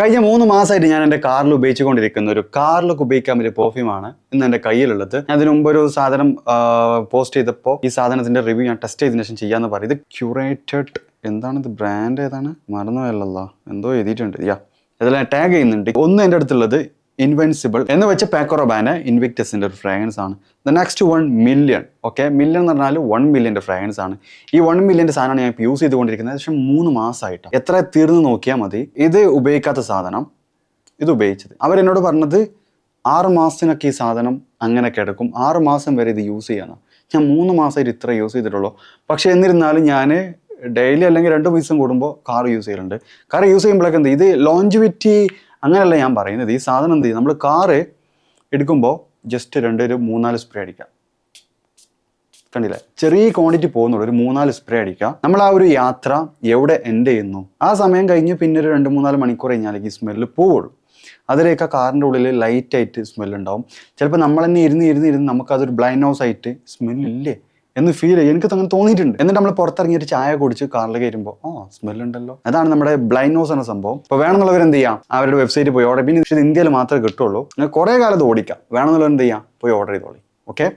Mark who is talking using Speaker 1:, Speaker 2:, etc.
Speaker 1: കഴിഞ്ഞ 3 മാസമായിട്ട് ഞാൻ എൻ്റെ കാറിൽ ഉപയോഗിച്ചുകൊണ്ടിരിക്കുന്ന ഒരു കാറിലൊക്കെ ഉപയോഗിക്കാൻ പറ്റിയ പെർഫ്യൂമാണ് ഇന്ന് എൻ്റെ കയ്യിലുള്ളത്. ഞാൻ അതിന് മുമ്പ് ഒരു സാധനം പോസ്റ്റ് ചെയ്തപ്പോൾ ഈ സാധനത്തിന്റെ റിവ്യൂ ഞാൻ ടെസ്റ്റ് ചെയ്തതിനു ശേഷം ചെയ്യാന്ന് പറയും. ഇത് ക്യൂറേറ്റഡ് എന്താണ്, ഇത് ബ്രാൻഡ് ഏതാണ് മറന്നുപോയല്ലോ, എന്തോ എഴുതിയിട്ടുണ്ട്. ഇതെല്ലാം ടാഗ് ചെയ്യുന്നുണ്ട്. ഒന്ന് എൻ്റെ അടുത്തുള്ളത് ഇൻവെൻസിബിൾ എന്ന് വെച്ച പാക്കോ റബാന ഇൻവിക്ടസിന്റെ ഒരു ഫ്രാഗ്രൻസ് ആണ്. The next 1 million. Okay, million എന്ന് പറഞ്ഞാൽ 1 മില്യൻ്റെ ഫ്രാഗ്രൻസ് ആണ്. ഈ 1 മില്യൻ്റെ സാധനമാണ് ഞാൻ യൂസ് ചെയ്തുകൊണ്ടിരിക്കുന്നത്. ഏകദേശം 3 മാസമായിട്ട്. എത്ര തീർന്ന് നോക്കിയാൽ മതി. ഇത് ഉപയോഗിക്കാത്ത സാധനം ഇത് ഉപയോഗിച്ചത്. അവരെന്നോട് പറഞ്ഞത് 6 മാസത്തിനൊക്കെ ഈ സാധനം അങ്ങനെ കിടക്കും, 6 മാസം വരെ ഇത് യൂസ് ചെയ്യാനാണ്. ഞാൻ 3 മാസമായിട്ട് ഇത്ര യൂസ് ചെയ്തിട്ടുള്ളൂ. പക്ഷെ എന്നിരുന്നാലും ഞാൻ ഡെയിലി അല്ലെങ്കിൽ 2 ദിവസം കൂടുമ്പോൾ കാർ യൂസ് ചെയ്യലുണ്ട്. കാർ യൂസ് ചെയ്യുമ്പോഴൊക്കെ എന്ത്, ഇത് ലോഞ്ചിവിറ്റി അങ്ങനെയല്ല ഞാൻ പറയുന്നത്. ഈ സാധനം എന്ത് ചെയ്യും, നമ്മൾ കാറ് എടുക്കുമ്പോൾ ജസ്റ്റ് 2-3-4 സ്പ്രേ അടിക്കാം. കണ്ടില്ലേ, ചെറിയ ക്വാണ്ടിറ്റി പോകുന്നുള്ളൂ. ഒരു 3-4 സ്പ്രേ അടിക്കുക. നമ്മൾ ആ ഒരു യാത്ര എവിടെ എൻഡ് ചെയ്യുന്നു, ആ സമയം കഴിഞ്ഞ് പിന്നെ ഒരു 2-3-4 മണിക്കൂർ കഴിഞ്ഞാലേക്ക് ഈ സ്മെല്ല് പോവുള്ളൂ. അതിലേക്ക് കാറിൻ്റെ ഉള്ളിൽ ലൈറ്റായിട്ട് സ്മെല്ലുണ്ടാവും. ചിലപ്പോൾ നമ്മൾ തന്നെ ഇരുന്ന് നമുക്കതൊരു ബ്ലൈൻഡ് ഹൗസ് ആയിട്ട് സ്മെല്ലില്ലേ എന്ന് ഫീൽ ചെയ്യും. എനിക്ക് അങ്ങനെ തോന്നിയിട്ടുണ്ട്. എന്നിട്ട് നമ്മൾ പുറത്തിറങ്ങിയിട്ട് ചായ കുടിച്ച് കാറിൽ കയറുമ്പോൾ സ്മെല്ലുണ്ടല്ലോ. അതാണ് നമ്മുടെ ബ്ലൈൻഡ് ഹൗസ് എന്ന സംഭവം. അപ്പോൾ വേണമെന്നുള്ളവർ എന്ത് ചെയ്യാം, അവരുടെ വെബ്സൈറ്റിൽ പോയി ഓർഡർ. പിന്നെ ഇത് ഇന്ത്യയിൽ മാത്രമേ കിട്ടുള്ളൂ. നിങ്ങൾ കുറേ കാലത്ത് ഓടിക്കാം. വേണമെന്നുള്ളവർ എന്ത് ചെയ്യാം, പോയി ഓർഡർ ചെയ്തോളി. ഓക്കെ.